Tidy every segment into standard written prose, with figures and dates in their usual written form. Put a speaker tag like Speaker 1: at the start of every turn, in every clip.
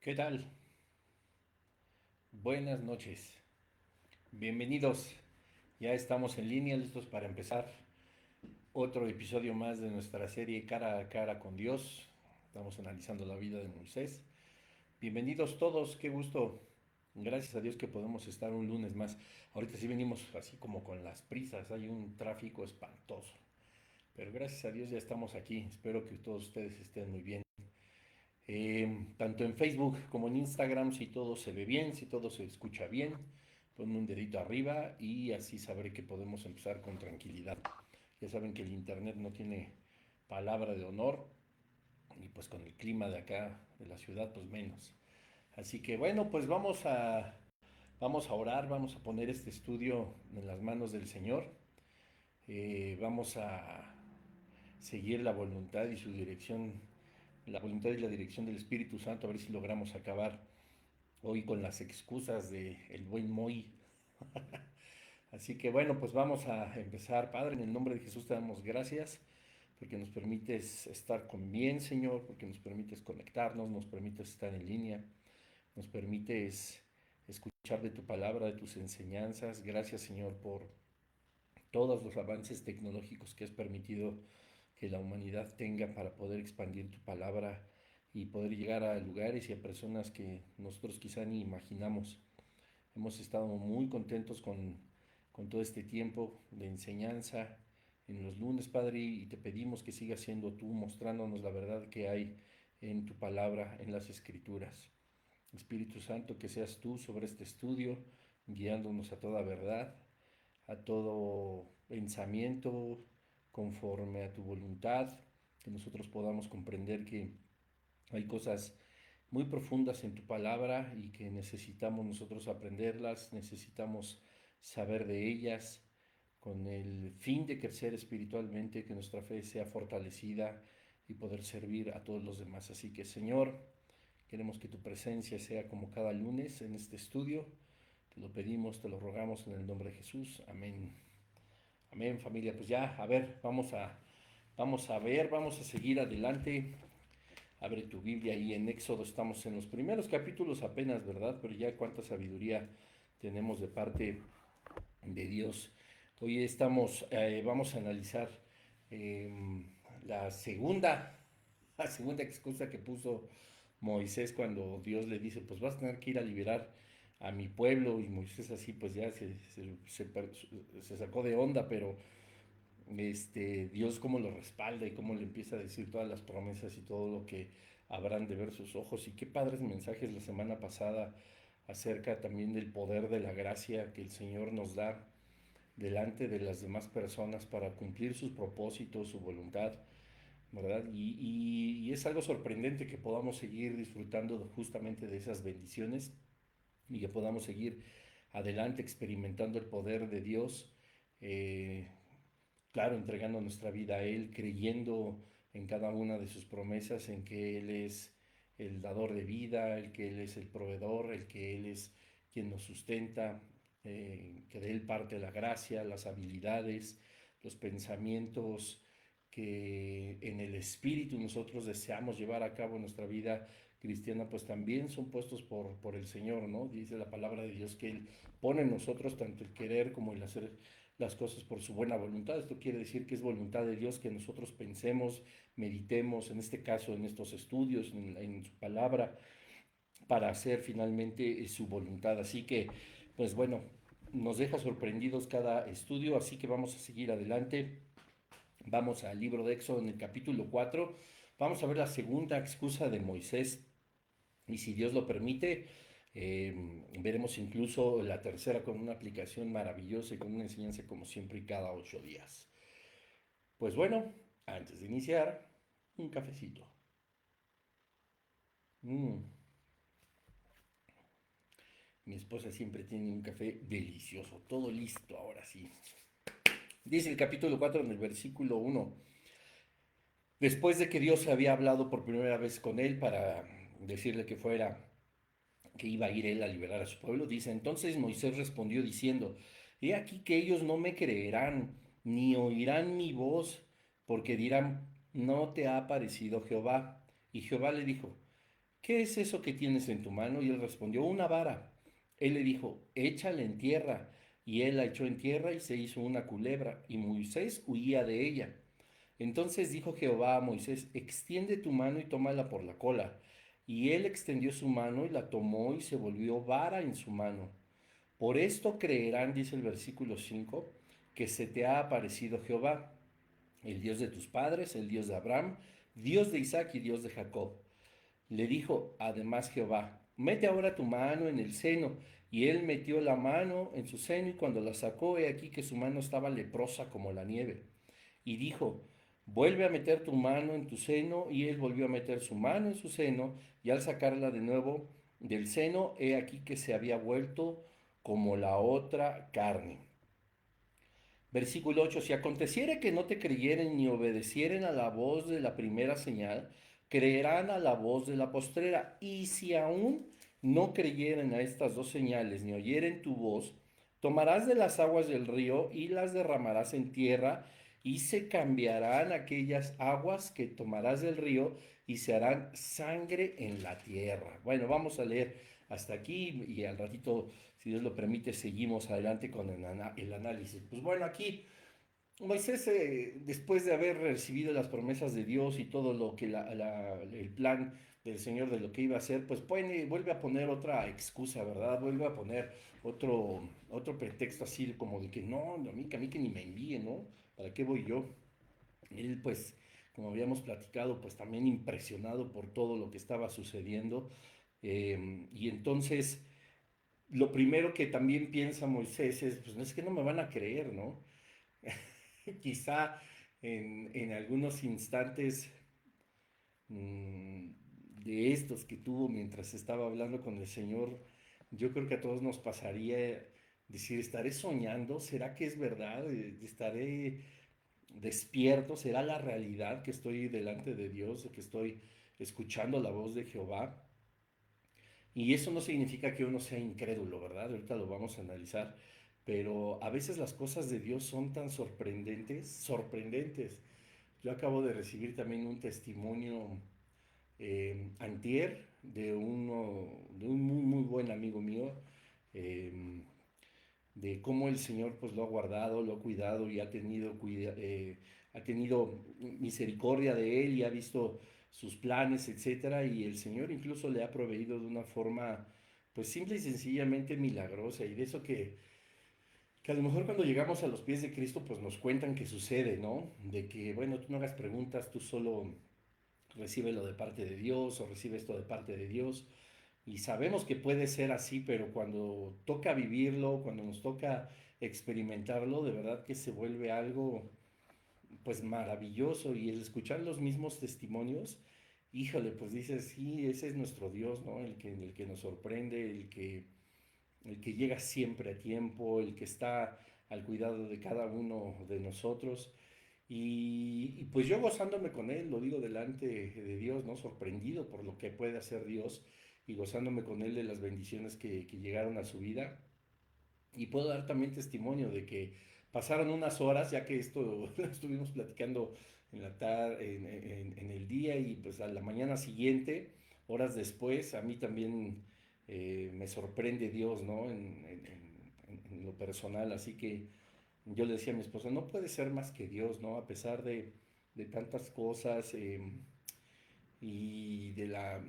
Speaker 1: ¿Qué tal? Buenas noches. Bienvenidos. Ya estamos en línea, listos para empezar otro episodio más de nuestra serie Cara a Cara con Dios. Estamos analizando la vida de Moisés. Bienvenidos todos, qué gusto. Gracias a Dios que podemos estar un lunes más. Ahorita sí venimos así como con las prisas, hay un tráfico espantoso. Pero gracias a Dios ya estamos aquí. Espero que todos ustedes estén muy bien. Tanto en Facebook como en Instagram, si todo se ve bien, si todo se escucha bien, ponme un dedito arriba y así sabré que podemos empezar con tranquilidad. Ya saben que el internet no tiene palabra de honor y pues con el clima de acá, de la ciudad, pues menos. Así que bueno, pues vamos a orar, vamos a poner este estudio en las manos del Señor. Vamos a seguir la voluntad y su dirección, la voluntad y la dirección del Espíritu Santo, a ver si logramos acabar hoy con las excusas de el buen Moy. Así que bueno, pues vamos a empezar. Padre, en el nombre de Jesús te damos gracias porque nos permites estar con bien, Señor, porque nos permites conectarnos, nos permites estar en línea, nos permites escuchar de tu palabra, de tus enseñanzas. Gracias, Señor, por todos los avances tecnológicos que has permitido que la humanidad tenga para poder expandir tu palabra y poder llegar a lugares y a personas que nosotros quizá ni imaginamos. Hemos estado muy contentos con todo este tiempo de enseñanza en los lunes, Padre, y te pedimos que sigas siendo tú mostrándonos la verdad que hay en tu palabra, en las escrituras. Espíritu Santo, que seas tú sobre este estudio, guiándonos a toda verdad, a todo pensamiento conforme a tu voluntad, que nosotros podamos comprender que hay cosas muy profundas en tu palabra y que necesitamos nosotros aprenderlas, necesitamos saber de ellas con el fin de crecer espiritualmente, que nuestra fe sea fortalecida y poder servir a todos los demás. Así que Señor, queremos que tu presencia sea como cada lunes en este estudio. Te lo pedimos, te lo rogamos en el nombre de Jesús. Amén. Amén, familia. Pues ya, a ver, vamos a seguir adelante. Abre tu Biblia ahí en Éxodo, estamos en los primeros capítulos apenas, ¿verdad? Pero ya cuánta sabiduría tenemos de parte de Dios. Hoy vamos a analizar eh, la segunda, la segunda excusa que puso Moisés cuando Dios le dice, pues vas a tener que ir a liberar a mi pueblo, y Moisés así pues ya se sacó de onda, pero Dios cómo lo respalda y cómo le empieza a decir todas las promesas y todo lo que habrán de ver sus ojos. Y qué padres mensajes la semana pasada acerca también del poder de la gracia que el Señor nos da delante de las demás personas para cumplir sus propósitos, su voluntad, ¿verdad? Y es algo sorprendente que podamos seguir disfrutando justamente de esas bendiciones y que podamos seguir adelante experimentando el poder de Dios. eh, claro, entregando nuestra vida a Él, creyendo en cada una de sus promesas, en que Él es el dador de vida, el que Él es el proveedor, el que Él es quien nos sustenta, que de Él parte la gracia, las habilidades, los pensamientos que en el Espíritu nosotros deseamos llevar a cabo en nuestra vida cristiana, pues también son puestos por el Señor, ¿no? Dice la palabra de Dios que Él pone en nosotros tanto el querer como el hacer las cosas por su buena voluntad. Esto quiere decir que es voluntad de Dios que nosotros pensemos, meditemos, en este caso en estos estudios, en su palabra, para hacer finalmente su voluntad. Así que, pues bueno, nos deja sorprendidos cada estudio, así que vamos a seguir adelante. Vamos al libro de Éxodo en el capítulo 4. Vamos a ver la segunda excusa de Moisés y si Dios lo permite, veremos incluso la tercera con una aplicación maravillosa y con una enseñanza como siempre cada 8 días. Pues bueno, antes de iniciar, un cafecito. Mm, Mi esposa siempre tiene un café delicioso, todo listo ahora sí. Dice el capítulo 4 en el versículo 1. Después de que Dios había hablado por primera vez con él para decirle que iba a ir él a liberar a su pueblo, dice, entonces Moisés respondió diciendo, he aquí que ellos no me creerán, ni oirán mi voz, porque dirán, no te ha aparecido Jehová. Y Jehová le dijo, ¿qué es eso que tienes en tu mano? Y él respondió, una vara. Él le dijo, échala en tierra. Y él la echó en tierra y se hizo una culebra, y Moisés huía de ella. Entonces dijo Jehová a Moisés, extiende tu mano y tómala por la cola. Y él extendió su mano y la tomó y se volvió vara en su mano. Por esto creerán, dice el versículo 5, que se te ha aparecido Jehová, el Dios de tus padres, el Dios de Abraham, Dios de Isaac y Dios de Jacob. Le dijo además Jehová, mete ahora tu mano en el seno. Y él metió la mano en su seno y cuando la sacó, he aquí que su mano estaba leprosa como la nieve. Y dijo, vuelve a meter tu mano en tu seno. Y él volvió a meter su mano en su seno y al sacarla de nuevo del seno, he aquí que se había vuelto como la otra carne. Versículo 8, si aconteciere que no te creyeren ni obedecieren a la voz de la primera señal, creerán a la voz de la postrera. Y si aún no creyeren a estas dos señales ni oyeren tu voz, tomarás de las aguas del río y las derramarás en tierra, y se cambiarán aquellas aguas que tomarás del río y se harán sangre en la tierra. Bueno, vamos a leer hasta aquí y al ratito, si Dios lo permite, seguimos adelante con el análisis. Pues bueno, aquí Moisés, después de haber recibido las promesas de Dios y todo lo que el plan del Señor de lo que iba a hacer, pues vuelve a poner otra excusa, ¿verdad? Vuelve a poner otro pretexto así como de que no, a mí que ni me envíe, ¿no? ¿Para qué voy yo? Él, pues, como habíamos platicado, pues también impresionado por todo lo que estaba sucediendo. Y entonces, lo primero que también piensa Moisés es, pues, no es que no me van a creer, ¿no? Quizá en algunos instantes mmm, de estos que tuvo mientras estaba hablando con el Señor, yo creo que a todos nos pasaría decir, ¿estaré soñando? ¿Será que es verdad? ¿Estaré despierto? ¿Será la realidad que estoy delante de Dios, que estoy escuchando la voz de Jehová? Y eso no significa que uno sea incrédulo, ¿verdad? Ahorita lo vamos a analizar. Pero a veces las cosas de Dios son tan sorprendentes, sorprendentes. Yo acabo de recibir también un testimonio antier de un muy, muy buen amigo mío, eh, de cómo el Señor pues lo ha guardado, lo ha cuidado y ha tenido misericordia de él y ha visto sus planes, etcétera, y el Señor incluso le ha proveído de una forma pues simple y sencillamente milagrosa y de eso que a lo mejor cuando llegamos a los pies de Cristo pues nos cuentan que sucede, ¿no? De que bueno, tú no hagas preguntas, tú solo recíbelo de parte de Dios o recibe esto de parte de Dios. Y sabemos que puede ser así, pero cuando toca vivirlo, cuando nos toca experimentarlo, de verdad que se vuelve algo pues maravilloso y el escuchar los mismos testimonios, híjole, pues dices, sí, ese es nuestro Dios, ¿no? El que nos sorprende, el que llega siempre a tiempo, el que está al cuidado de cada uno de nosotros. Y pues yo gozándome con él, lo digo delante de Dios, ¿no? Sorprendido por lo que puede hacer Dios y gozándome con él de las bendiciones que llegaron a su vida. Y puedo dar también testimonio de que pasaron unas horas, ya que esto lo estuvimos platicando en la en el día y pues a la mañana siguiente, horas después, a mí también me sorprende Dios, ¿no? En lo personal, así que yo le decía a mi esposa, no puede ser más que Dios, ¿no? A pesar de tantas cosas y de la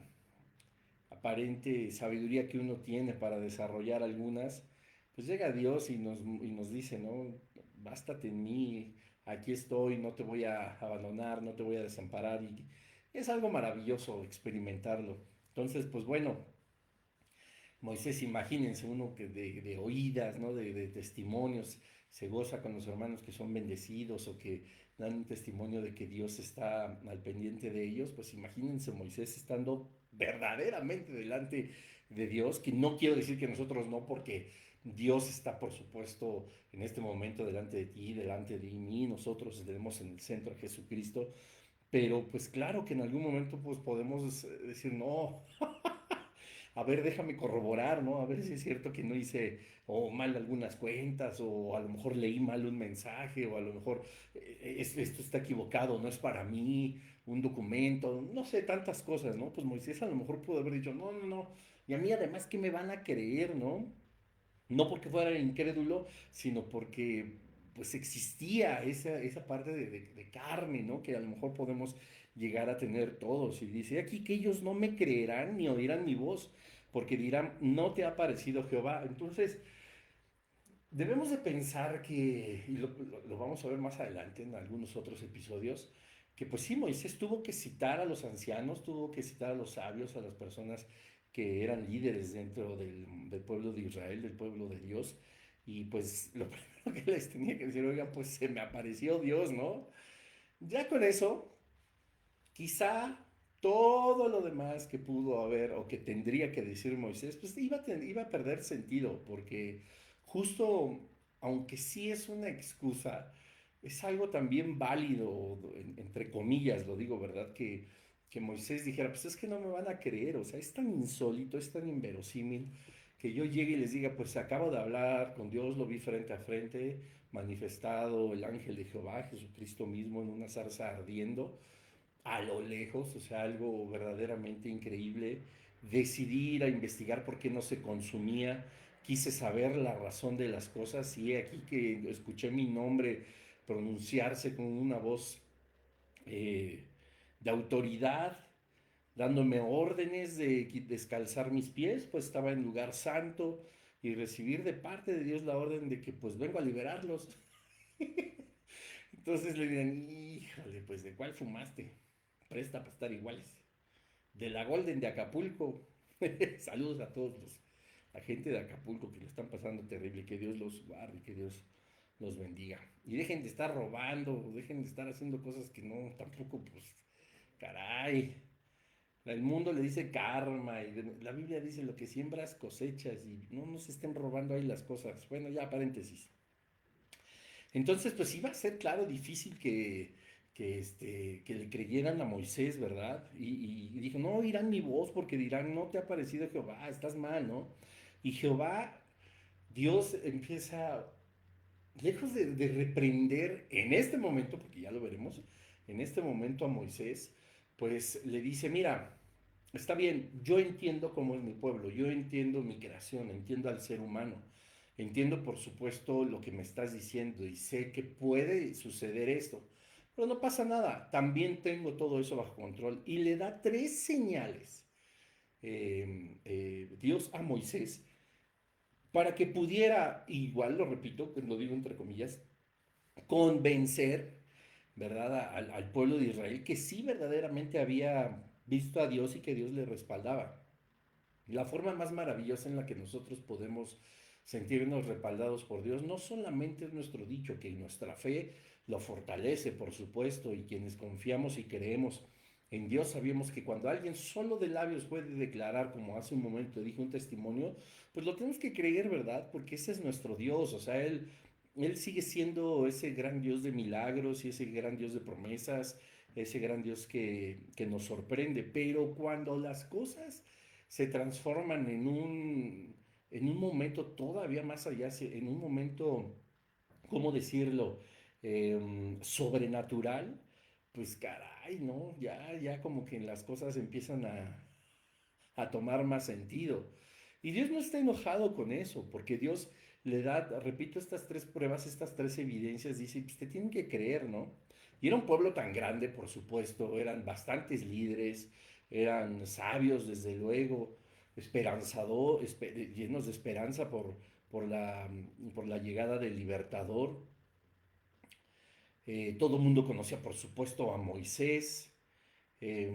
Speaker 1: aparente sabiduría que uno tiene para desarrollar algunas, pues llega Dios y nos dice, ¿no? Bástate en mí, aquí estoy, no te voy a abandonar, no te voy a desamparar y es algo maravilloso experimentarlo. Entonces, pues bueno, Moisés, imagínense uno que de oídas, ¿no? De testimonios, se goza con los hermanos que son bendecidos o que dan un testimonio de que Dios está al pendiente de ellos, pues imagínense Moisés estando verdaderamente delante de Dios, que no quiero decir que nosotros no, porque Dios está, por supuesto, en este momento delante de ti, delante de mí, nosotros tenemos en el centro a Jesucristo, pero pues claro que en algún momento pues podemos decir, no, a ver, déjame corroborar, ¿no? A ver si es cierto que no hice o mal algunas cuentas, o a lo mejor leí mal un mensaje, o a lo mejor esto está equivocado, no es para mí, un documento, no sé, tantas cosas, ¿no? Pues Moisés a lo mejor pudo haber dicho, no, no, no, y a mí además, ¿qué me van a creer, no? No porque fuera incrédulo, sino porque pues existía esa parte de carne, ¿no? Que a lo mejor podemos llegar a tener todos. Y dice aquí que ellos no me creerán ni oirán mi voz, porque dirán, no te ha parecido Jehová. Entonces, debemos de pensar que, y lo vamos a ver más adelante en algunos otros episodios, que pues sí, Moisés tuvo que citar a los ancianos, tuvo que citar a los sabios, a las personas que eran líderes dentro del pueblo de Israel, del pueblo de Dios, y pues lo primero que les tenía que decir, oigan, pues se me apareció Dios, ¿no? Ya con eso, quizá todo lo demás que pudo haber o que tendría que decir Moisés, pues iba a perder sentido, porque justo, aunque sí es una excusa, es algo también válido, entre comillas, lo digo, ¿verdad? Que Moisés dijera, pues es que no me van a creer, o sea, es tan insólito, es tan inverosímil, que yo llegue y les diga, pues acabo de hablar con Dios, lo vi frente a frente, manifestado el ángel de Jehová, Jesucristo mismo, en una zarza ardiendo a lo lejos, o sea, algo verdaderamente increíble. Decidí ir a investigar por qué no se consumía, quise saber la razón de las cosas y he aquí que escuché mi nombre pronunciarse con una voz eh, de autoridad, dándome órdenes de descalzar mis pies, pues estaba en lugar santo y recibir de parte de Dios la orden de que pues vengo a liberarlos. Entonces le dirían, híjole, pues ¿de cuál fumaste? Presta para estar iguales. De la Golden de Acapulco. Saludos a todos la gente de Acapulco que lo están pasando terrible. Que Dios los guarde, que Dios los bendiga. Y dejen de estar robando, dejen de estar haciendo cosas que no, tampoco, pues, caray. El mundo le dice karma y la Biblia dice lo que siembras cosechas y no nos estén robando ahí las cosas. Bueno, ya paréntesis. Entonces, pues iba a ser, claro, difícil que le creyeran a Moisés, ¿verdad? Y dijo, no oirán mi voz porque dirán, no te ha parecido Jehová, estás mal, ¿no? Y Jehová, Dios empieza, lejos de reprender en este momento, porque ya lo veremos, en este momento a Moisés, pues le dice, mira, está bien, yo entiendo cómo es mi pueblo, yo entiendo mi creación, entiendo al ser humano, entiendo por supuesto lo que me estás diciendo y sé que puede suceder esto, pero no pasa nada, también tengo todo eso bajo control. Y le da tres señales Dios a Moisés para que pudiera, igual lo repito, lo digo entre comillas, convencer, ¿verdad?, al pueblo de Israel que sí verdaderamente había visto a Dios y que Dios le respaldaba. La forma más maravillosa en la que nosotros podemos sentirnos respaldados por Dios no solamente es nuestro dicho, que nuestra fe lo fortalece, por supuesto, y quienes confiamos y creemos en Dios sabemos que cuando alguien solo de labios puede declarar, como hace un momento dijo un testimonio, pues lo tenemos que creer, ¿verdad? Porque ese es nuestro Dios, o sea, Él sigue siendo ese gran Dios de milagros y ese gran Dios de promesas, ese gran Dios que nos sorprende, pero cuando las cosas se transforman en un momento todavía más allá, en un momento, ¿cómo decirlo?, sobrenatural, pues caray, ¿no? Ya como que las cosas empiezan a tomar más sentido. Y Dios no está enojado con eso, porque Dios le da, repito, estas tres pruebas, estas tres evidencias, dice, pues te tienen que creer, ¿no? Y era un pueblo tan grande, por supuesto, eran bastantes líderes, eran sabios, desde luego, llenos de esperanza por la llegada del libertador. Todo el mundo conocía, por supuesto, a Moisés. Eh,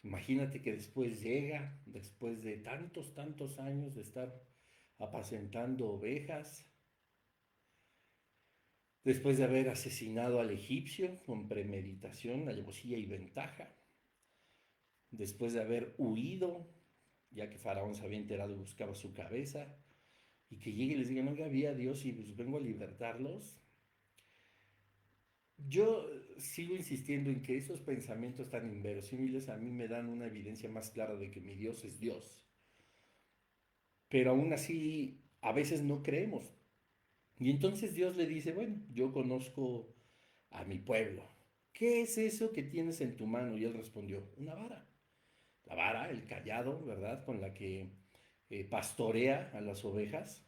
Speaker 1: Imagínate que después llega, después de tantos, tantos años de estar apacentando ovejas, después de haber asesinado al egipcio con premeditación, alevosía y ventaja, después de haber huido, ya que Faraón se había enterado y buscaba su cabeza, y que llegue y les diga, no había Dios y pues vengo a libertarlos. Yo sigo insistiendo en que esos pensamientos tan inverosímiles a mí me dan una evidencia más clara de que mi Dios es Dios. Pero aún así, a veces no creemos. Y entonces Dios le dice, bueno, yo conozco a mi pueblo. ¿Qué es eso que tienes en tu mano? Y él respondió, una vara. La vara, el cayado, ¿verdad? Con la que pastorea a las ovejas.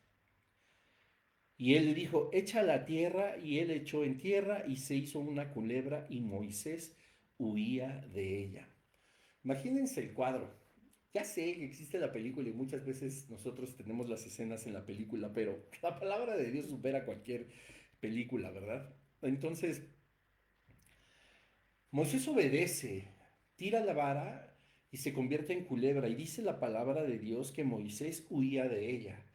Speaker 1: Y él le dijo, echa la tierra, y él echó en tierra y se hizo una culebra y Moisés huía de ella. Imagínense el cuadro. Ya sé que existe la película y muchas veces nosotros tenemos las escenas en la película, pero la palabra de Dios supera cualquier película, ¿verdad? Entonces, Moisés obedece, tira la vara y se convierte en culebra y dice la palabra de Dios que Moisés huía de ella.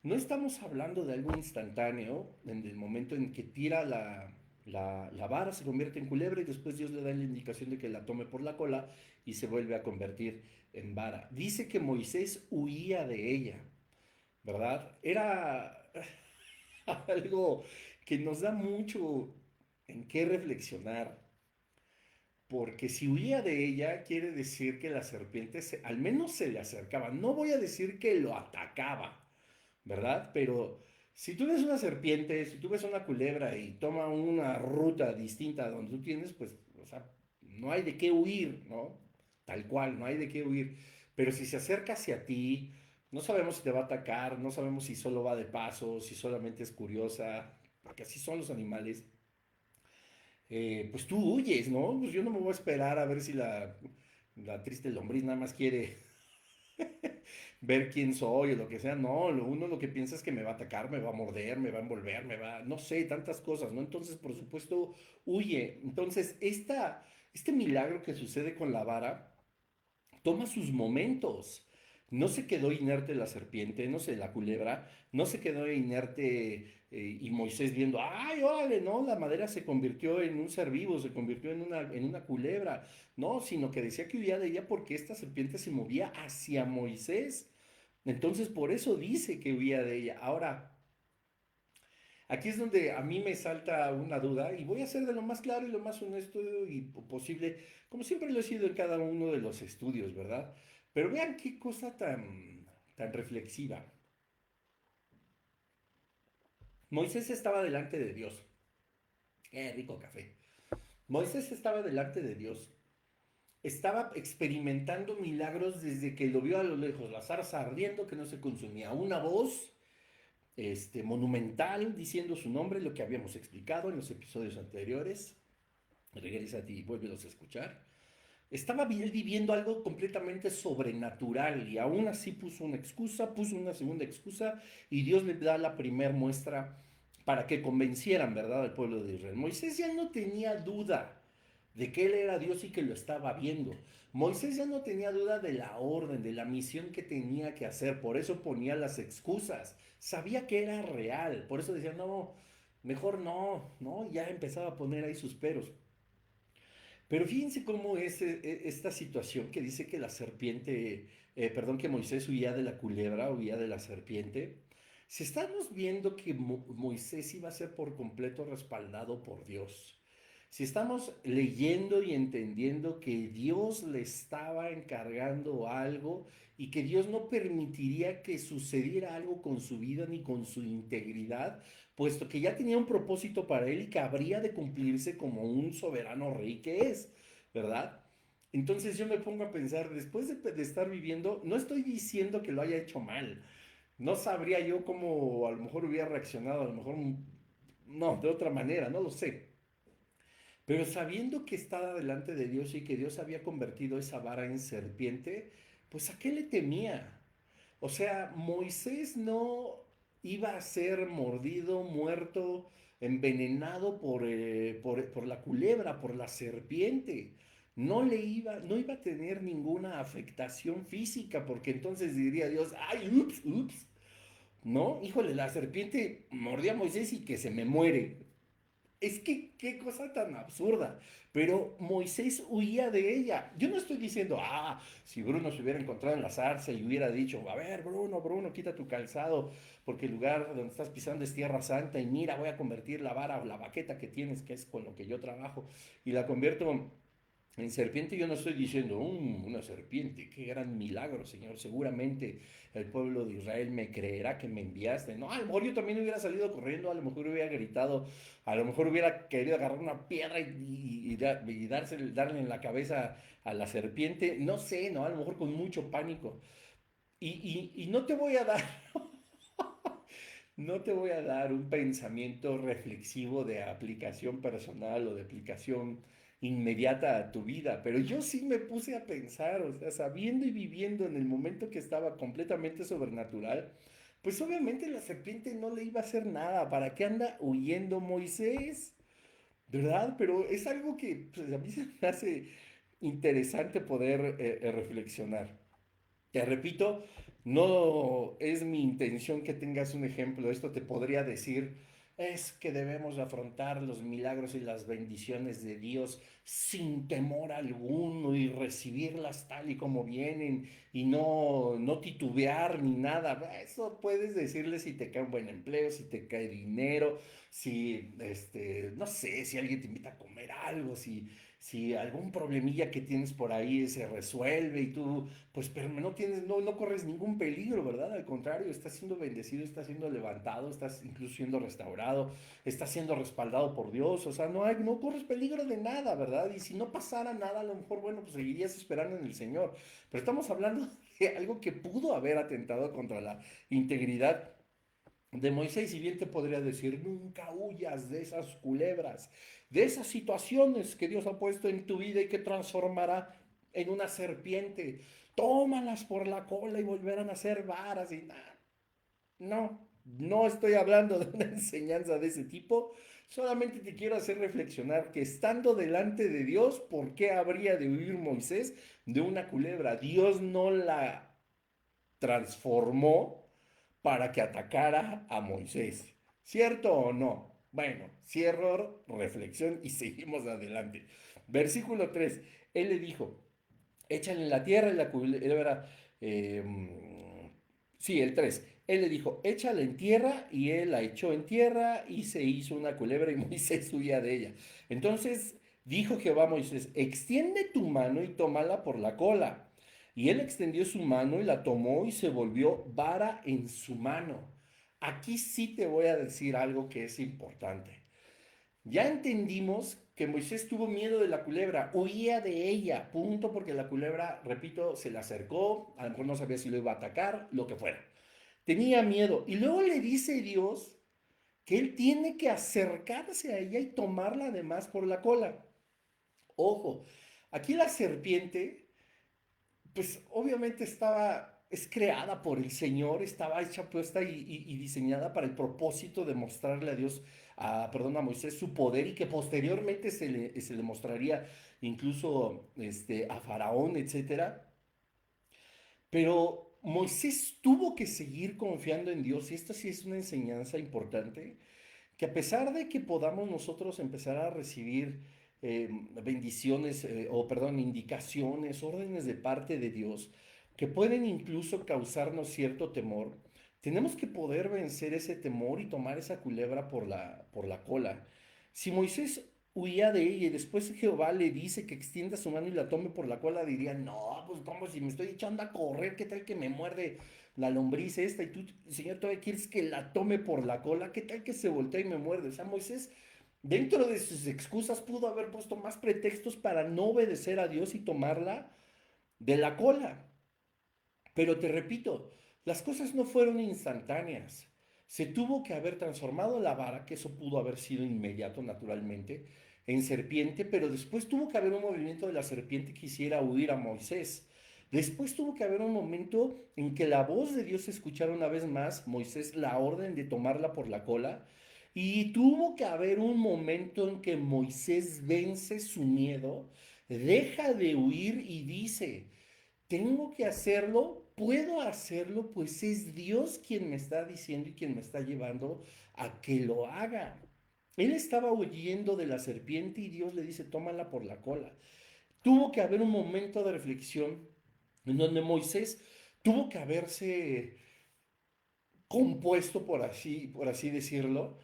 Speaker 1: No estamos hablando de algo instantáneo, en el momento en que tira la vara, se convierte en culebra y después Dios le da la indicación de que la tome por la cola y se vuelve a convertir en vara. Dice que Moisés huía de ella, ¿verdad? Era algo que nos da mucho en qué reflexionar. Porque si huía de ella, quiere decir que la serpiente al menos se le acercaba. No voy a decir que lo atacaba, ¿verdad? Pero si tú ves una serpiente, si tú ves una culebra y toma una ruta distinta a donde tú tienes, pues, o sea, no hay de qué huir, ¿no? Tal cual, no hay de qué huir. Pero si se acerca hacia ti, no sabemos si te va a atacar, no sabemos si solo va de paso, si solamente es curiosa, porque así son los animales. Pues tú huyes, ¿no? Pues yo no me voy a esperar a ver si la triste lombriz nada más quiere ver quién soy o lo que sea. No, uno lo que piensa es que me va a atacar, me va a morder, me va a envolver, no sé, tantas cosas, ¿no? Entonces, por supuesto, huye. Entonces, este milagro que sucede con la vara toma sus momentos. No se quedó inerte la serpiente, no sé, la culebra, no se quedó inerte y Moisés viendo, ay, órale, no, la madera se convirtió en un ser vivo, se convirtió en una culebra, no, sino que decía que huía de ella porque esta serpiente se movía hacia Moisés. Entonces, por eso dice que huía de ella. Ahora, aquí es donde a mí me salta una duda y voy a ser de lo más claro y lo más honesto y posible, como siempre lo he sido en cada uno de los estudios, ¿verdad? Pero vean qué cosa tan reflexiva. Moisés estaba delante de Dios. Qué rico café. Moisés estaba delante de Dios. Estaba experimentando milagros desde que lo vio a lo lejos, la zarza ardiendo que no se consumía. Una voz monumental diciendo su nombre, lo que habíamos explicado en los episodios anteriores. Regresa a ti y vuélvelos a escuchar. Estaba él viviendo algo completamente sobrenatural y aún así puso una excusa, puso una segunda excusa y Dios le da la primera muestra para que convencieran, ¿verdad?, al pueblo de Israel. Moisés ya no tenía duda de que él era Dios y que lo estaba viendo. Moisés ya no tenía duda de la orden, de la misión que tenía que hacer, por eso ponía las excusas. Sabía que era real, por eso decía, no, mejor no, no, ya empezaba a poner ahí sus peros. Pero fíjense cómo es esta situación que dice que la serpiente, perdón, que Moisés huía de la culebra, huía de la serpiente. Si estamos viendo que Moisés iba a ser por completo respaldado por Dios, si estamos leyendo y entendiendo que Dios le estaba encargando algo y que Dios no permitiría que sucediera algo con su vida ni con su integridad, puesto que ya tenía un propósito para él y que habría de cumplirse como un soberano rey que es, ¿verdad? Entonces yo me pongo a pensar, después de estar viviendo, no estoy diciendo que lo haya hecho mal, no sabría yo cómo a lo mejor hubiera reaccionado, a lo mejor no, de otra manera, no lo sé. Pero sabiendo que estaba delante de Dios y que Dios había convertido esa vara en serpiente, pues ¿a qué le temía? O sea, Moisés no iba a ser mordido, muerto, envenenado por la culebra, por la serpiente. No iba a tener ninguna afectación física, porque entonces diría Dios, ay, ups, ups, ¿no? Híjole, la serpiente mordió a Moisés y que se me muere. Es que qué cosa tan absurda. Pero Moisés huía de ella. Yo no estoy diciendo, si Bruno se hubiera encontrado en la zarza y hubiera dicho, a ver, Bruno, quita tu calzado, porque el lugar donde estás pisando es tierra santa y mira, voy a convertir la vara o la baqueta que tienes, que es con lo que yo trabajo, y la convierto en serpiente. Yo no estoy diciendo, una serpiente, qué gran milagro, Señor. Seguramente el pueblo de Israel me creerá que me enviaste. No, a lo mejor yo también hubiera salido corriendo, a lo mejor hubiera gritado, a lo mejor hubiera querido agarrar una piedra darle en la cabeza a la serpiente. No sé, ¿no? A lo mejor con mucho pánico. Y no te voy a dar, no te voy a dar un pensamiento reflexivo de aplicación personal o de aplicación inmediata a tu vida, pero yo sí me puse a pensar, o sea, sabiendo y viviendo en el momento que estaba completamente sobrenatural, pues obviamente la serpiente no le iba a hacer nada. ¿Para qué anda huyendo Moisés? ¿Verdad? Pero es algo que pues, a mí se me hace interesante poder reflexionar. Te repito, no es mi intención que tengas un ejemplo. Esto te podría decir, es que debemos afrontar los milagros y las bendiciones de Dios sin temor alguno y recibirlas tal y como vienen y no titubear ni nada. Eso puedes decirle si te cae un buen empleo, si te cae dinero, si, no sé, si alguien te invita a comer algo, si algún problemilla que tienes por ahí se resuelve y tú pues pero no corres ningún peligro, ¿verdad? Al contrario, estás siendo bendecido, estás siendo levantado, estás incluso siendo restaurado, estás siendo respaldado por Dios, o sea, no corres peligro de nada, ¿verdad? Y si no pasara nada, a lo mejor, bueno, pues seguirías esperando en el Señor. Pero estamos hablando de algo que pudo haber atentado contra la integridad de Moisés. Y bien te podría decir, nunca huyas de esas culebras, de esas situaciones que Dios ha puesto en tu vida y que transformará en una serpiente. Tómalas por la cola y volverán a ser varas y nada. No estoy hablando de una enseñanza de ese tipo. Solamente te quiero hacer reflexionar que estando delante de Dios, ¿por qué habría de huir Moisés de una culebra? Dios no la transformó para que atacara a Moisés. ¿Cierto o no? Bueno, cierro reflexión y seguimos adelante. Versículo 3. Él le dijo, échale en la tierra y la culebra. eh, sí, el 3. Él le dijo, échale en tierra y él la echó en tierra y se hizo una culebra y Moisés huía de ella. Entonces dijo Jehová a Moisés, extiende tu mano y tómala por la cola. Y él extendió su mano y la tomó y se volvió vara en su mano. Aquí sí te voy a decir algo que es importante. Ya entendimos que Moisés tuvo miedo de la culebra, huía de ella, punto, porque la culebra, repito, se le acercó, a lo mejor no sabía si lo iba a atacar, lo que fuera. Tenía miedo. Y luego le dice Dios que él tiene que acercarse a ella y tomarla además por la cola. Ojo, aquí la serpiente pues obviamente es creada por el Señor, estaba hecha, puesta y diseñada para el propósito de mostrarle a Dios, perdón, a Moisés su poder y que posteriormente se le mostraría incluso a Faraón, etcétera. Pero Moisés tuvo que seguir confiando en Dios y esta sí es una enseñanza importante que a pesar de que podamos nosotros empezar a recibir bendiciones, o perdón, indicaciones, órdenes de parte de Dios, que pueden incluso causarnos cierto temor, tenemos que poder vencer ese temor y tomar esa culebra por la cola. Si Moisés huía de ella y después Jehová le dice que extienda su mano y la tome por la cola, diría, no, pues como si me estoy echando a correr, ¿qué tal que me muerde la lombriz esta? Y tú, Señor, todavía quieres que la tome por la cola, ¿qué tal que se voltea y me muerde? O sea, Moisés, dentro de sus excusas, pudo haber puesto más pretextos para no obedecer a Dios y tomarla de la cola. Pero te repito, las cosas no fueron instantáneas. Se tuvo que haber transformado la vara, que eso pudo haber sido inmediato naturalmente, en serpiente, pero después tuvo que haber un movimiento de la serpiente que hiciera huir a Moisés. Después tuvo que haber un momento en que la voz de Dios se escuchara una vez más, Moisés, la orden de tomarla por la cola, y tuvo que haber un momento en que Moisés vence su miedo, deja de huir y dice, tengo que hacerlo, puedo hacerlo, pues es Dios quien me está diciendo y quien me está llevando a que lo haga. Él estaba huyendo de la serpiente y Dios le dice, tómala por la cola. Tuvo que haber un momento de reflexión en donde Moisés tuvo que haberse compuesto, por así decirlo,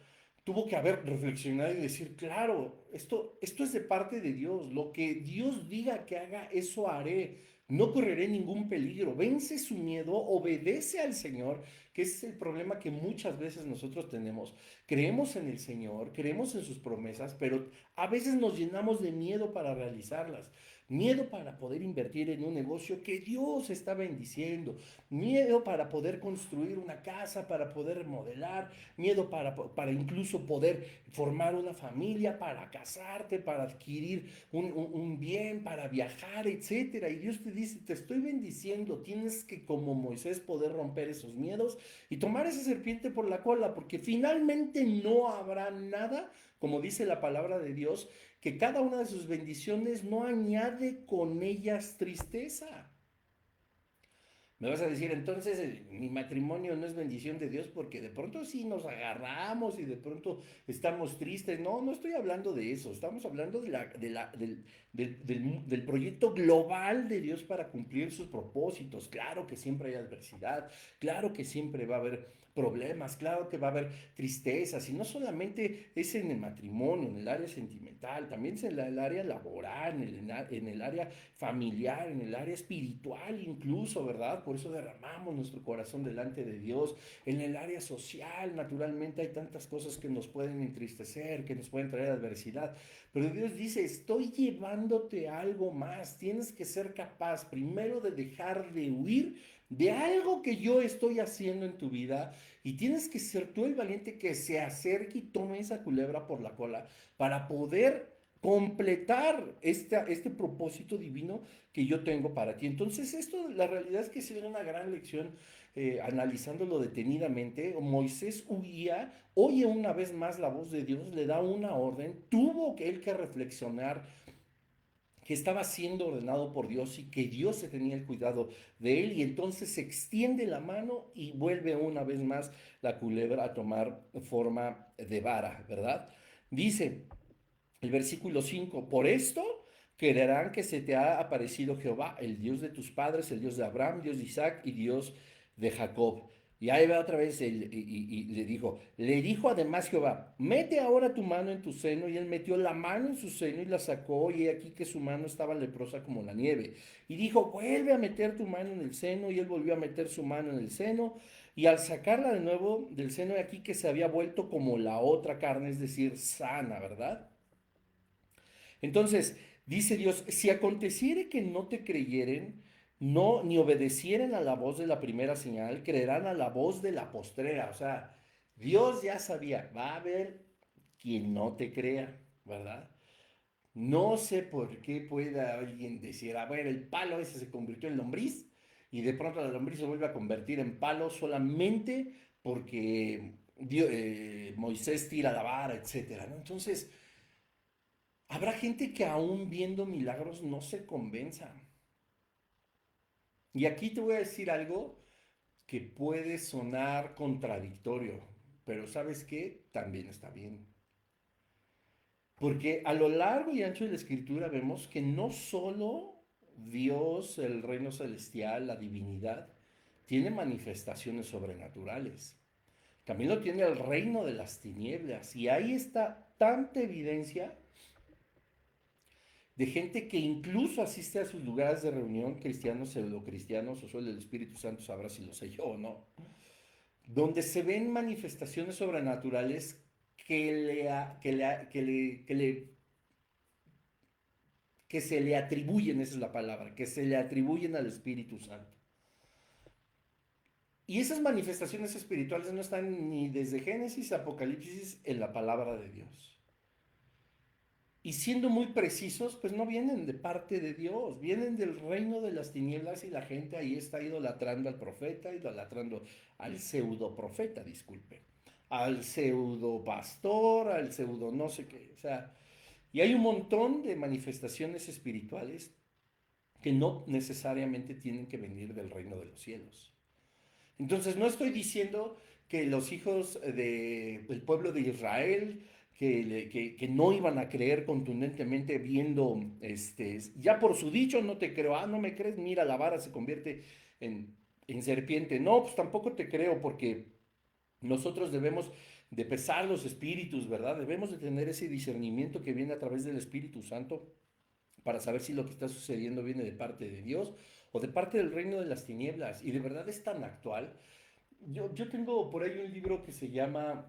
Speaker 1: tuvo que haber reflexionado y decir, claro, esto es de parte de Dios, lo que Dios diga que haga, eso haré, no correré ningún peligro, vence su miedo, obedece al Señor, que ese es el problema que muchas veces nosotros tenemos. Creemos en el Señor, creemos en sus promesas, pero a veces nos llenamos de miedo para realizarlas. Miedo para poder invertir en un negocio que Dios está bendiciendo, miedo para poder construir una casa, para poder remodelar, miedo para incluso poder formar una familia, para casarte, para adquirir un bien, para viajar, etcétera. Y Dios te dice, te estoy bendiciendo, tienes que como Moisés poder romper esos miedos y tomar esa serpiente por la cola, porque finalmente no habrá nada, como dice la palabra de Dios, que cada una de sus bendiciones no añade con ellas tristeza. Me vas a decir, entonces mi matrimonio no es bendición de Dios porque de pronto sí nos agarramos y de pronto estamos tristes. No, no estoy hablando de eso. Estamos hablando del proyecto global de Dios para cumplir sus propósitos. Claro que siempre hay adversidad, claro que siempre va a haber problemas, claro que va a haber tristezas y no solamente es en el matrimonio, en el área sentimental, también es en el área laboral, en el área familiar, en el área espiritual incluso, ¿verdad? Por eso derramamos nuestro corazón delante de Dios. En el área social, naturalmente, hay tantas cosas que nos pueden entristecer, que nos pueden traer adversidad. Pero Dios dice, estoy llevándote a algo más. Tienes que ser capaz primero de dejar de huir de algo que yo estoy haciendo en tu vida y tienes que ser tú el valiente que se acerque y tome esa culebra por la cola para poder completar este propósito divino que yo tengo para ti. Entonces, esto, la realidad es que sí era una gran lección, analizándolo detenidamente. Moisés huía, oye una vez más la voz de Dios, le da una orden, tuvo que él que reflexionar que estaba siendo ordenado por Dios y que Dios se tenía el cuidado de él y entonces se extiende la mano y vuelve una vez más la culebra a tomar forma de vara, ¿verdad? Dice, el versículo 5, por esto creerán que se te ha aparecido Jehová, el Dios de tus padres, el Dios de Abraham, Dios de Isaac y Dios de Jacob. Y ahí va otra vez y le dijo además Jehová, mete ahora tu mano en tu seno, y él metió la mano en su seno y la sacó, y he aquí que su mano estaba leprosa como la nieve. Y dijo, vuelve a meter tu mano en el seno, y él volvió a meter su mano en el seno, y al sacarla de nuevo del seno, he aquí que se había vuelto como la otra carne, es decir, sana, ¿verdad? Entonces, dice Dios, si aconteciere que no te creyeren, no, ni obedecieren a la voz de la primera señal, creerán a la voz de la postrera. O sea, Dios ya sabía, va a haber quien no te crea, ¿verdad? No sé por qué pueda alguien decir, a ver, el palo ese se convirtió en lombriz y de pronto la lombriz se vuelve a convertir en palo solamente porque Moisés tira la vara, etcétera, ¿no? Entonces, habrá gente que aún viendo milagros no se convenza. Y aquí te voy a decir algo que puede sonar contradictorio, pero ¿sabes qué? También está bien. Porque a lo largo y ancho de la escritura vemos que no solo Dios, el reino celestial, la divinidad, tiene manifestaciones sobrenaturales. También lo tiene el reino de las tinieblas. Y ahí está tanta evidencia de gente que incluso asiste a sus lugares de reunión, cristianos, pseudocristianos, o solo el Espíritu Santo sabrá si lo sé yo o no, donde se ven manifestaciones sobrenaturales que se le atribuyen, esa es la palabra, que se le atribuyen al Espíritu Santo. Y esas manifestaciones espirituales no están ni desde Génesis a Apocalipsis en la palabra de Dios. Y siendo muy precisos, pues no vienen de parte de Dios, vienen del reino de las tinieblas y la gente ahí está idolatrando al profeta, idolatrando al pseudo profeta, disculpe, al pseudo pastor, al pseudo no sé qué. O sea, y hay un montón de manifestaciones espirituales que no necesariamente tienen que venir del reino de los cielos. Entonces, no estoy diciendo que los hijos del pueblo de Israel, que no iban a creer contundentemente viendo, ya por su dicho no te creo, no me crees, mira, la vara se convierte en serpiente. No, pues tampoco te creo porque nosotros debemos de pesar los espíritus, ¿verdad? Debemos de tener ese discernimiento que viene a través del Espíritu Santo para saber si lo que está sucediendo viene de parte de Dios o de parte del reino de las tinieblas. Y de verdad es tan actual. Yo tengo por ahí un libro que se llama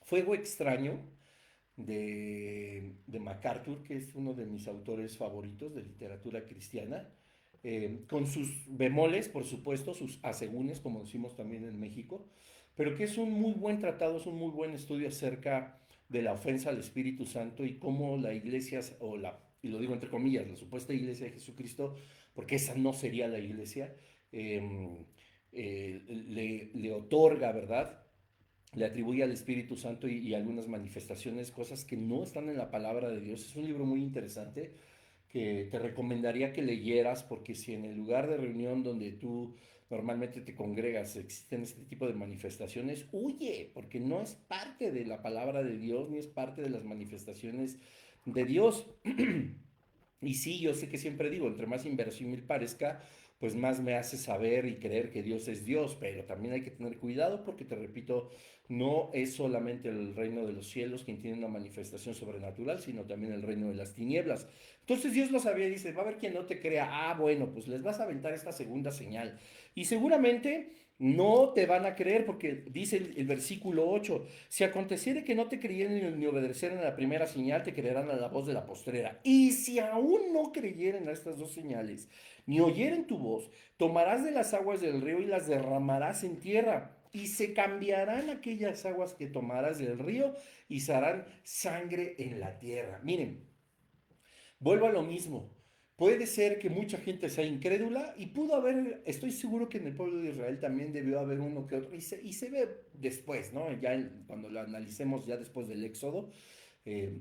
Speaker 1: Fuego Extraño de MacArthur, que es uno de mis autores favoritos de literatura cristiana, con sus bemoles, por supuesto, sus asegúnes, como decimos también en México, pero que es un muy buen tratado, es un muy buen estudio acerca de la ofensa al Espíritu Santo y cómo la iglesia, y lo digo entre comillas, la supuesta iglesia de Jesucristo, porque esa no sería la iglesia, le otorga, ¿verdad? Le atribuye al Espíritu Santo y algunas manifestaciones, cosas que no están en la palabra de Dios. Es un libro muy interesante que te recomendaría que leyeras, porque si en el lugar de reunión donde tú normalmente te congregas existen este tipo de manifestaciones, huye, porque no es parte de la palabra de Dios ni es parte de las manifestaciones de Dios. Y sí, yo sé que siempre digo, entre más inverosímil parezca, pues más me hace saber y creer que Dios es Dios, pero también hay que tener cuidado porque, te repito, no es solamente el reino de los cielos quien tiene una manifestación sobrenatural, sino también el reino de las tinieblas. Entonces Dios lo sabía y dice, va a haber quien no te crea, bueno, pues les vas a aventar esta segunda señal. Y seguramente no te van a creer porque dice el versículo 8: si aconteciere que no te creyeren ni obedecieran a la primera señal, te creerán a la voz de la postrera. Y si aún no creyeren a estas dos señales, ni oyeren tu voz, tomarás de las aguas del río y las derramarás en tierra. Y se cambiarán aquellas aguas que tomarás del río y se harán sangre en la tierra. Miren, vuelvo a lo mismo. Puede ser que mucha gente sea incrédula y pudo haber, estoy seguro que en el pueblo de Israel también debió haber uno que otro, y se ve después, ¿no? Ya cuando lo analicemos ya después del Éxodo,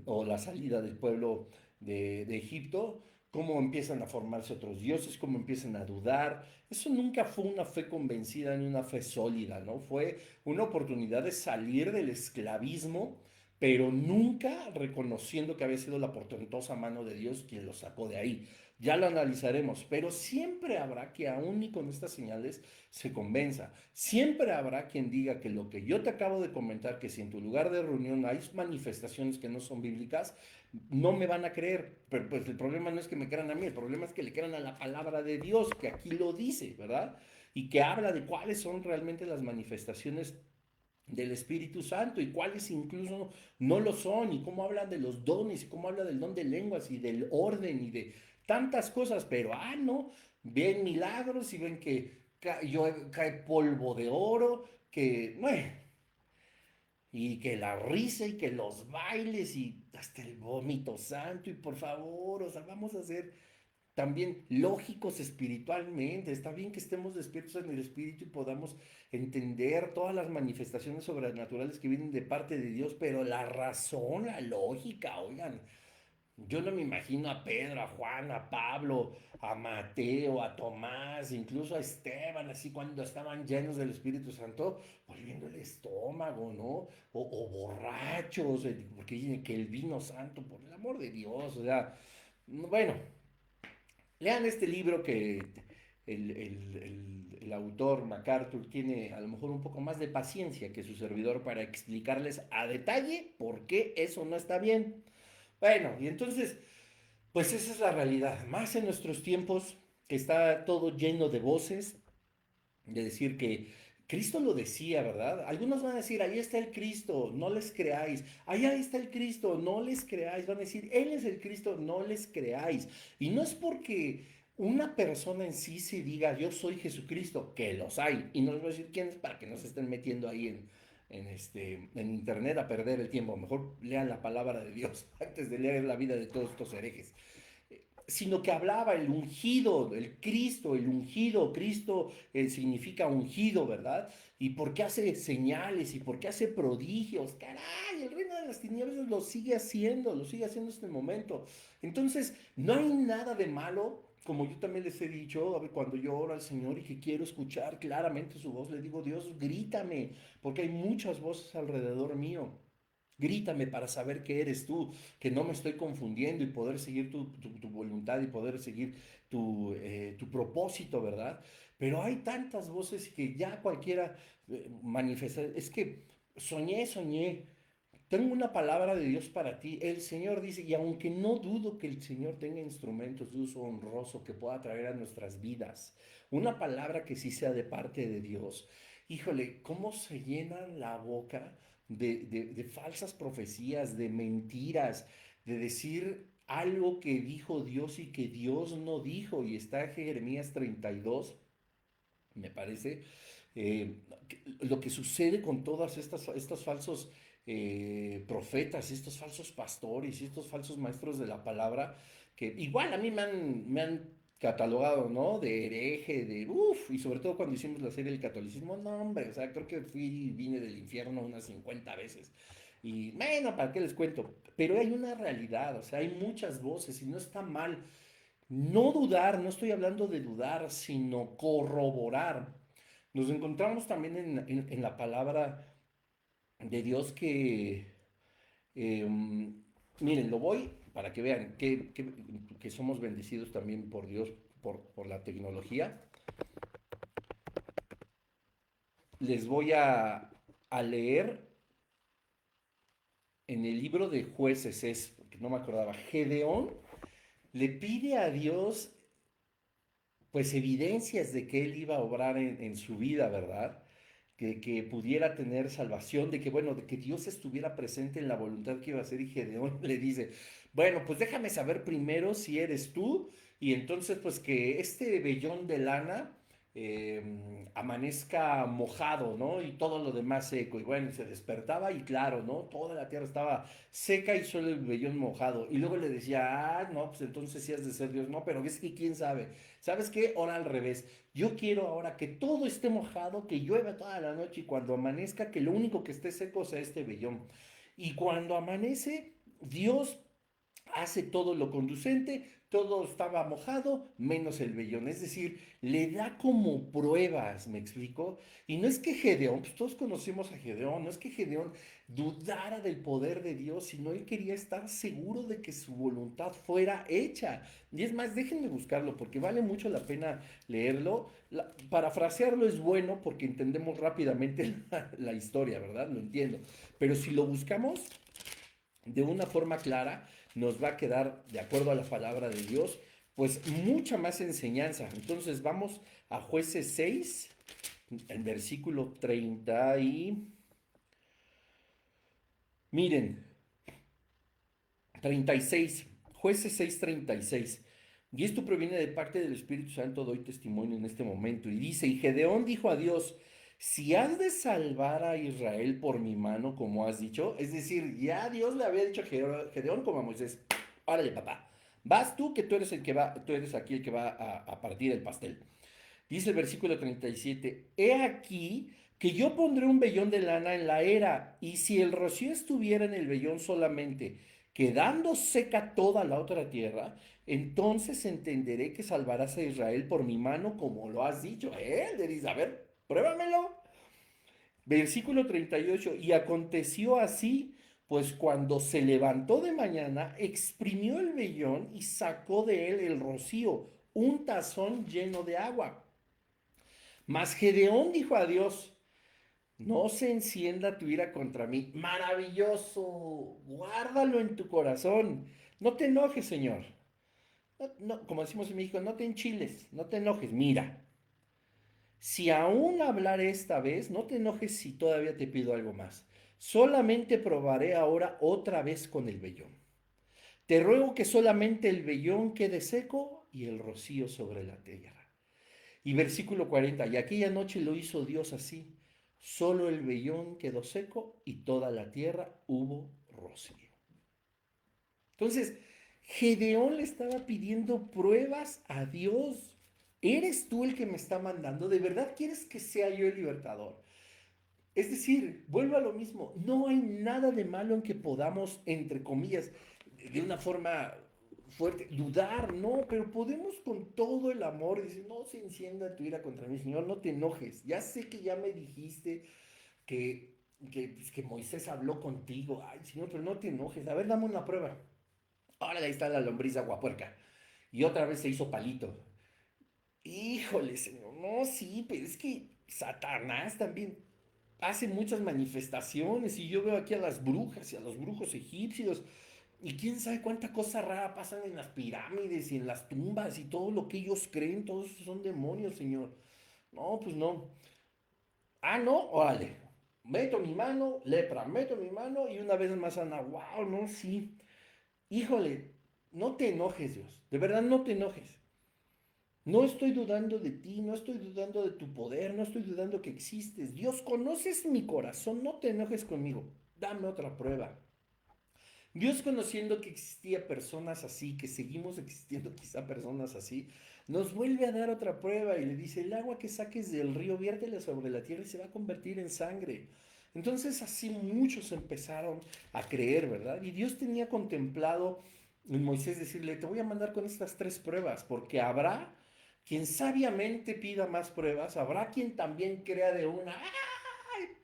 Speaker 1: o la salida del pueblo de Egipto, cómo empiezan a formarse otros dioses, cómo empiezan a dudar. Eso nunca fue una fe convencida ni una fe sólida, ¿no? Fue una oportunidad de salir del esclavismo, pero nunca reconociendo que había sido la portentosa mano de Dios quien lo sacó de ahí. Ya lo analizaremos, pero siempre habrá que aún y con estas señales se convenza. Siempre habrá quien diga que lo que yo te acabo de comentar, que si en tu lugar de reunión hay manifestaciones que no son bíblicas, no me van a creer. Pero pues el problema no es que me crean a mí, el problema es que le crean a la palabra de Dios, que aquí lo dice, ¿verdad? Y que habla de cuáles son realmente las manifestaciones del Espíritu Santo y cuáles incluso no lo son, y cómo hablan de los dones, y cómo habla del don de lenguas y del orden y de tantas cosas, pero no, ven milagros y ven que cae polvo de oro, que, bueno, y que la risa y que los bailes y hasta el vómito santo, y por favor, o sea, vamos a ser también lógicos espiritualmente. Está bien que estemos despiertos en el espíritu y podamos entender todas las manifestaciones sobrenaturales que vienen de parte de Dios, pero la razón, la lógica, oigan, yo no me imagino a Pedro, a Juan, a Pablo, a Mateo, a Tomás, incluso a Esteban, así cuando estaban llenos del Espíritu Santo, volviendo el estómago, ¿no? O borrachos, porque dicen que el vino santo, por el amor de Dios, o sea, bueno, lean este libro que el autor MacArthur tiene a lo mejor un poco más de paciencia que su servidor para explicarles a detalle por qué eso no está bien. Bueno, y entonces, pues esa es la realidad. Más en nuestros tiempos, que está todo lleno de voces, de decir que Cristo lo decía, ¿verdad? Algunos van a decir, ahí está el Cristo, no les creáis. Allá está el Cristo, no les creáis. Van a decir, Él es el Cristo, no les creáis. Y no es porque una persona en sí se diga, yo soy Jesucristo, que los hay. Y no les voy a decir quién es para que no se estén metiendo ahí en internet a perder el tiempo. Mejor lean la palabra de Dios antes de leer la vida de todos estos herejes, sino que hablaba el ungido, el Cristo, el ungido. Cristo significa ungido, ¿verdad? Y por qué hace señales y por qué hace prodigios. Caray, el reino de las tinieblas lo sigue haciendo hasta el momento. Entonces, no hay nada de malo. Como yo también les he dicho, a ver, cuando yo oro al Señor y que quiero escuchar claramente su voz, le digo, Dios, grítame, porque hay muchas voces alrededor mío. Grítame para saber que eres tú, que no me estoy confundiendo y poder seguir tu voluntad y poder seguir tu propósito, ¿verdad? Pero hay tantas voces que ya cualquiera manifiesta. Es que soñé. Tengo una palabra de Dios para ti. El Señor dice, y aunque no dudo que el Señor tenga instrumentos de uso honroso que pueda traer a nuestras vidas, una palabra que sí sea de parte de Dios, híjole, ¿cómo se llena la boca de falsas profecías, de mentiras, de decir algo que dijo Dios y que Dios no dijo? Y está Jeremías 32, me parece, eh, lo que sucede con todas estos falsos profetas, estos falsos pastores y estos falsos maestros de la palabra, que igual a mí me han catalogado, ¿no? De hereje, de uff, y sobre todo cuando hicimos la serie del catolicismo, no, hombre, o sea, creo que vine del infierno unas 50 veces. Y bueno, ¿para qué les cuento? Pero hay una realidad, o sea, hay muchas voces y no está mal no dudar, no estoy hablando de dudar, sino corroborar. Nos encontramos también en la palabra de Dios que, eh, miren, lo voy para que vean que somos bendecidos también por Dios, por la tecnología. Les voy a leer en el libro de jueces, que no me acordaba, Gedeón le pide a Dios pues evidencias de que él iba a obrar en su vida, ¿verdad? Que pudiera tener salvación, de que, bueno, de que Dios estuviera presente en la voluntad que iba a hacer. Y Gedeón le dice, bueno, pues déjame saber primero si eres tú, y entonces pues que este vellón de lana amanezca mojado, ¿no? Y todo lo demás seco. Y bueno, se despertaba y claro, ¿no? Toda la tierra estaba seca y solo el vellón mojado. Y luego le decía, ah, no, pues entonces sí has de ser Dios. No, pero es que quién sabe. ¿Sabes qué? Ahora al revés. Yo quiero ahora que todo esté mojado, que llueva toda la noche y cuando amanezca, que lo único que esté seco sea este vellón. Y cuando amanece, Dios hace todo lo conducente, todo estaba mojado, menos el vellón. Es decir, le da como pruebas, ¿me explico? Y no es que Gedeón, pues todos conocemos a Gedeón, no es que Gedeón dudara del poder de Dios, sino él quería estar seguro de que su voluntad fuera hecha. Y es más, déjenme buscarlo porque vale mucho la pena leerlo. Parafrasearlo es bueno porque entendemos rápidamente la historia, ¿verdad? Lo entiendo. Pero si lo buscamos de una forma clara, nos va a quedar, de acuerdo a la palabra de Dios, pues mucha más enseñanza. Entonces vamos a Jueces 6, el versículo 30 y... Miren, 36, Jueces 6, 36. Y esto proviene de parte del Espíritu Santo, doy testimonio en este momento. Y dice, y Gedeón dijo a Dios, si has de salvar a Israel por mi mano, como has dicho, es decir, ya Dios le había dicho a Gedeón como a Moisés, órale papá, vas tú que tú eres el que va, tú eres aquí el que va a partir el pastel. Dice el versículo 37, he aquí que yo pondré un vellón de lana en la era, y si el rocío estuviera en el vellón solamente, quedando seca toda la otra tierra, entonces entenderé que salvarás a Israel por mi mano, como lo has dicho. Le dice, a ver, pruébamelo. Versículo 38, y aconteció así, pues cuando se levantó de mañana, exprimió el vellón y sacó de él el rocío, un tazón lleno de agua. Mas Gedeón dijo a Dios, no se encienda tu ira contra mí. Maravilloso, guárdalo en tu corazón. No te enojes, Señor. Como decimos en México, no te enchiles, no te enojes. Mira, si aún hablaré esta vez, no te enojes si todavía te pido algo más. Solamente probaré ahora otra vez con el vellón. Te ruego que solamente el vellón quede seco y el rocío sobre la tierra. Y versículo 40, y aquella noche lo hizo Dios así, solo el vellón quedó seco y toda la tierra hubo rocío. Entonces, Gedeón le estaba pidiendo pruebas a Dios. ¿Eres tú el que me está mandando? ¿De verdad quieres que sea yo el libertador? Es decir, vuelvo a lo mismo, no hay nada de malo en que podamos, entre comillas, de una forma fuerte, dudar, no, pero podemos con todo el amor decir, no se encienda tu ira contra mí, Señor, no te enojes, ya sé que ya me dijiste que que Moisés habló contigo. Ay, Señor, pero no te enojes. A ver, dame una prueba. Ahora ahí está la lombriz aguapuerca. Y otra vez se hizo palito. Híjole, Señor, no, sí, pero es que Satanás también hace muchas manifestaciones y yo veo aquí a las brujas y a los brujos egipcios y quién sabe cuánta cosa rara pasan en las pirámides y en las tumbas y todo lo que ellos creen, todos esos son demonios, Señor. No, pues no. Ah, no, órale. Meto mi mano, lepra, meto mi mano y una vez más sana. Wow, no, sí. Híjole, no te enojes, Dios. De verdad, no te enojes. No estoy dudando de ti, no estoy dudando de tu poder, no estoy dudando que existes. Dios, conoces mi corazón, no te enojes conmigo. Dame otra prueba. Dios, conociendo que existía personas así, que seguimos existiendo quizá personas así, nos vuelve a dar otra prueba y le dice, el agua que saques del río, viértela sobre la tierra y se va a convertir en sangre. Entonces así muchos empezaron a creer, ¿verdad? Y Dios tenía contemplado en Moisés decirle, te voy a mandar con estas tres pruebas, porque habrá quien sabiamente pida más pruebas, habrá quien también crea de una,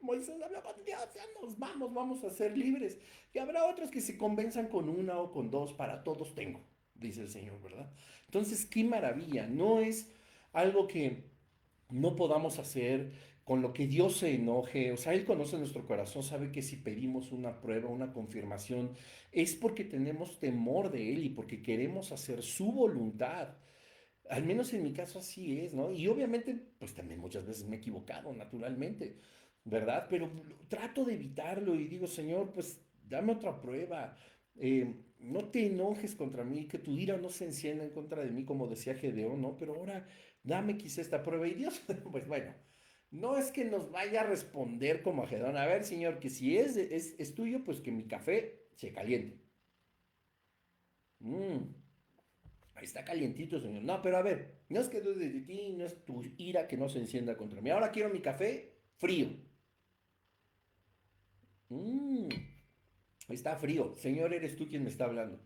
Speaker 1: Moisés habló con Dios, ya nos vamos, vamos a ser libres. Y habrá otros que se convenzan con una o con dos, para todos tengo, dice el Señor, ¿verdad? Entonces, qué maravilla, no es algo que no podamos hacer, con lo que Dios se enoje, o sea, Él conoce nuestro corazón, sabe que si pedimos una prueba, una confirmación, es porque tenemos temor de Él y porque queremos hacer su voluntad. Al menos en mi caso así es, ¿no? Y obviamente, pues también muchas veces me he equivocado, naturalmente, ¿verdad? Pero trato de evitarlo y digo, Señor, pues dame otra prueba. No te enojes contra mí, que tu ira no se encienda en contra de mí, como decía Gedeón, ¿no? Pero ahora dame quizá esta prueba. Y Dios, pues bueno, no es que nos vaya a responder como a Gedeón. A ver, Señor, que si es tuyo, pues que mi café se caliente. Mm. Ahí está calientito, señor. No, pero a ver, no es que dude de ti, no es tu ira que no se encienda contra mí. Ahora quiero mi café frío. Mm, está frío. Señor, eres tú quien me está hablando.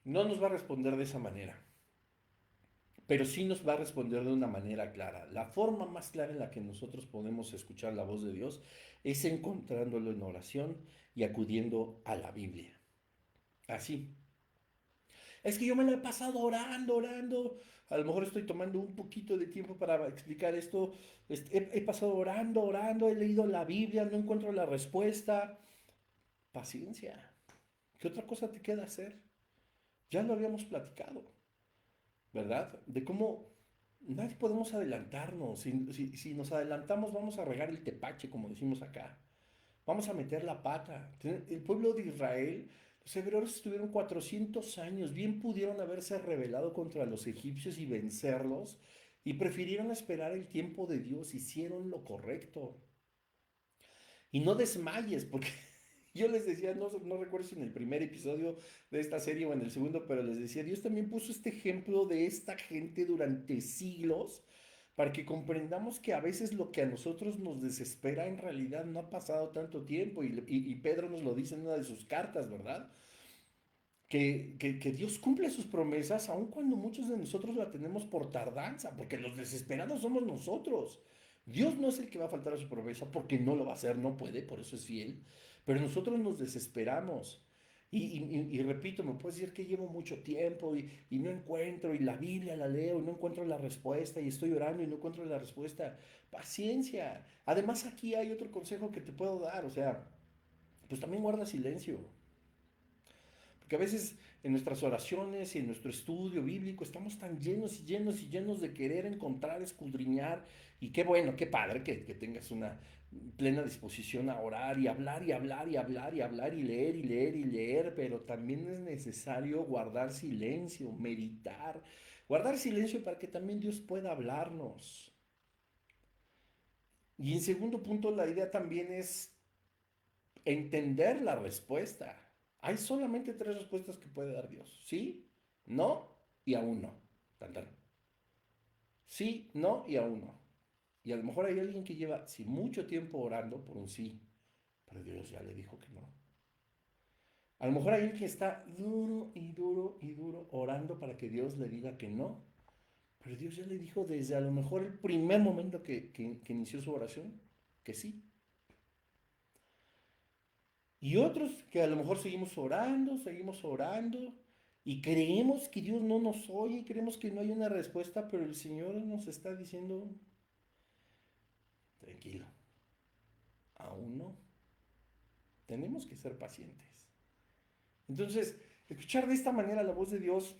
Speaker 1: No nos va a responder de esa manera, pero sí nos va a responder de una manera clara. La forma más clara en la que nosotros podemos escuchar la voz de Dios es encontrándolo en oración y acudiendo a la Biblia. Así. Es que yo me la he pasado orando, orando. A lo mejor estoy tomando un poquito de tiempo para explicar esto. He pasado orando, orando, he leído la Biblia, no encuentro la respuesta. Paciencia. ¿Qué otra cosa te queda hacer? Ya lo habíamos platicado, ¿verdad? De cómo nadie podemos adelantarnos. Si nos adelantamos, vamos a regar el tepache, como decimos acá. Vamos a meter la pata. El pueblo de Israel, los hebreos estuvieron 400 años, bien pudieron haberse rebelado contra los egipcios y vencerlos, y prefirieron esperar el tiempo de Dios, hicieron lo correcto. Y no desmayes, porque yo les decía, no recuerdo si en el primer episodio de esta serie o en el segundo, pero les decía, Dios también puso este ejemplo de esta gente durante siglos para que comprendamos que a veces lo que a nosotros nos desespera en realidad no ha pasado tanto tiempo. Y Pedro nos lo dice en una de sus cartas, ¿verdad? Que Dios cumple sus promesas aun cuando muchos de nosotros la tenemos por tardanza, porque los desesperados somos nosotros. Dios no es el que va a faltar a su promesa porque no lo va a hacer, no puede, por eso es fiel, pero nosotros nos desesperamos. Y repito, me puedes decir que llevo mucho tiempo y no encuentro, y la Biblia la leo y no encuentro la respuesta, y estoy orando y no encuentro la respuesta. Paciencia. Además, aquí hay otro consejo que te puedo dar, o sea, pues también guarda silencio. Porque a veces en nuestras oraciones y en nuestro estudio bíblico estamos tan llenos y llenos y llenos de querer encontrar, escudriñar. Y qué bueno, qué padre que tengas una plena disposición a orar y hablar y hablar y hablar y hablar y leer y leer y leer. Pero también es necesario guardar silencio, meditar. Guardar silencio para que también Dios pueda hablarnos. Y en segundo punto, la idea también es entender la respuesta. Hay solamente tres respuestas que puede dar Dios. Sí, no y aún no. Tan, tan. Sí, no y aún no. Y a lo mejor hay alguien que lleva sí, mucho tiempo orando por un sí, pero Dios ya le dijo que no. A lo mejor hay alguien que está duro y duro y duro orando para que Dios le diga que no, pero Dios ya le dijo desde a lo mejor el primer momento que inició su oración que sí. Y otros que a lo mejor seguimos orando y creemos que Dios no nos oye, creemos que no hay una respuesta, pero el Señor nos está diciendo, tranquilo, aún no, tenemos que ser pacientes. Entonces, escuchar de esta manera la voz de Dios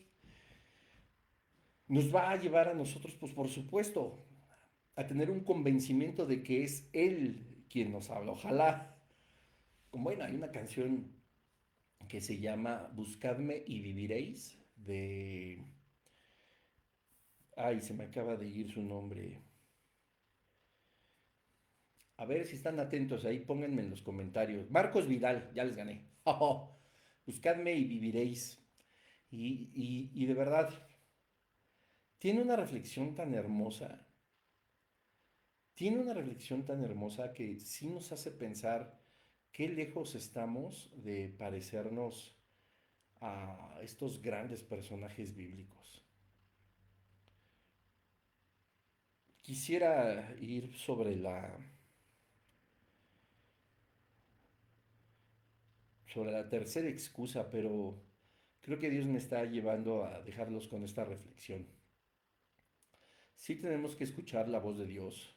Speaker 1: nos va a llevar a nosotros, pues por supuesto, a tener un convencimiento de que es Él quien nos habla. Ojalá, como bueno, hay una canción que se llama Buscadme y viviréis, de... Ay, se me acaba de ir su nombre. A ver si están atentos ahí, pónganme en los comentarios. Marcos Vidal, ya les gané. Buscadme y viviréis. Y de verdad, tiene una reflexión tan hermosa, tiene una reflexión tan hermosa que sí nos hace pensar qué lejos estamos de parecernos a estos grandes personajes bíblicos. Quisiera ir sobre la tercera excusa, pero creo que Dios me está llevando a dejarlos con esta reflexión. Sí tenemos que escuchar la voz de Dios,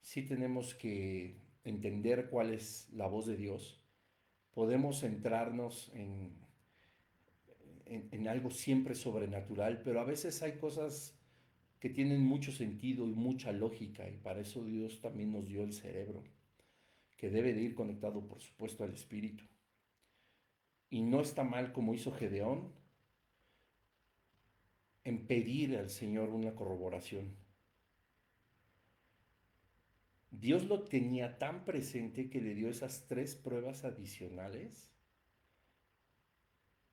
Speaker 1: sí tenemos que entender cuál es la voz de Dios, podemos centrarnos en algo siempre sobrenatural, pero a veces hay cosas que tienen mucho sentido y mucha lógica, y para eso Dios también nos dio el cerebro, que debe de ir conectado, por supuesto, al espíritu. Y no está mal, como hizo Gedeón, en pedir al Señor una corroboración. Dios lo tenía tan presente que le dio esas 3 pruebas adicionales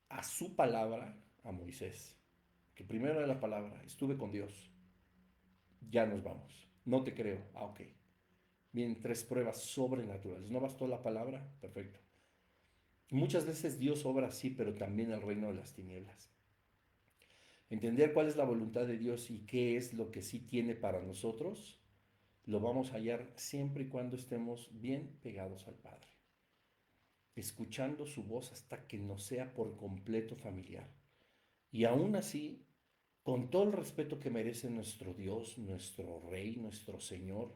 Speaker 1: a su palabra a Moisés. Que primero era la palabra, estuve con Dios, ya nos vamos. No te creo, ok. Bien, 3 pruebas sobrenaturales. ¿No bastó la palabra? Perfecto. Muchas veces Dios obra así, pero también el reino de las tinieblas. Entender cuál es la voluntad de Dios y qué es lo que sí tiene para nosotros, lo vamos a hallar siempre y cuando estemos bien pegados al Padre, escuchando su voz hasta que nos sea por completo familiar. Y aún así, con todo el respeto que merece nuestro Dios, nuestro Rey, nuestro Señor,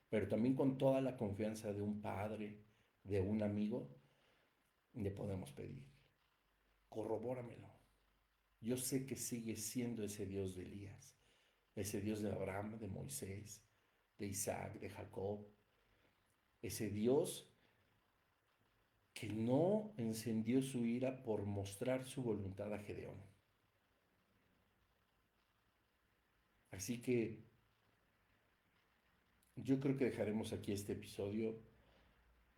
Speaker 1: pero también con toda la confianza de un padre, de un amigo, le podemos pedir, corrobóramelo. Yo sé que sigue siendo ese Dios de Elías, ese Dios de Abraham, de Moisés, de Isaac, de Jacob, ese Dios que no encendió su ira por mostrar su voluntad a Gedeón. Así que yo creo que dejaremos aquí este episodio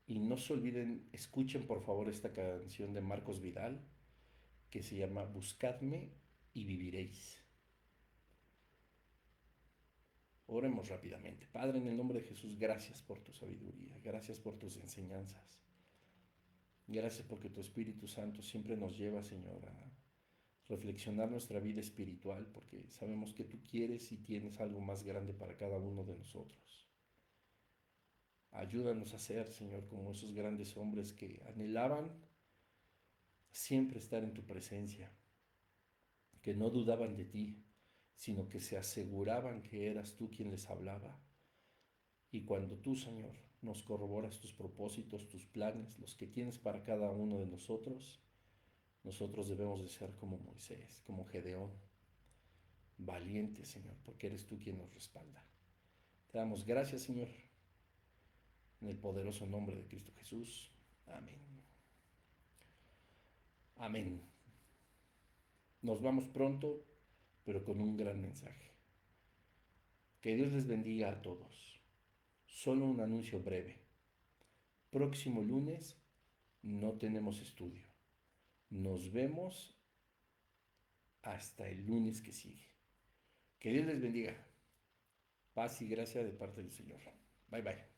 Speaker 1: y no se olviden, escuchen por favor esta canción de Marcos Vidal que se llama Buscadme y viviréis. Oremos rápidamente. Padre, en el nombre de Jesús, gracias por tu sabiduría, gracias por tus enseñanzas. Gracias porque tu Espíritu Santo siempre nos lleva, Señor, a reflexionar nuestra vida espiritual, porque sabemos que tú quieres y tienes algo más grande para cada uno de nosotros. Ayúdanos a ser, Señor, como esos grandes hombres que anhelaban siempre estar en tu presencia, que no dudaban de ti, sino que se aseguraban que eras tú quien les hablaba. Y cuando tú, Señor, nos corroboras tus propósitos, tus planes, los que tienes para cada uno de nosotros, nosotros debemos de ser como Moisés, como Gedeón, valientes, Señor, porque eres tú quien nos respalda. Te damos gracias, Señor, en el poderoso nombre de Cristo Jesús. Amén. Amén. Nos vamos pronto, pero con un gran mensaje. Que Dios les bendiga a todos. Solo un anuncio breve. Próximo lunes no tenemos estudio. Nos vemos hasta el lunes que sigue. Que Dios les bendiga. Paz y gracia de parte del Señor. Bye bye.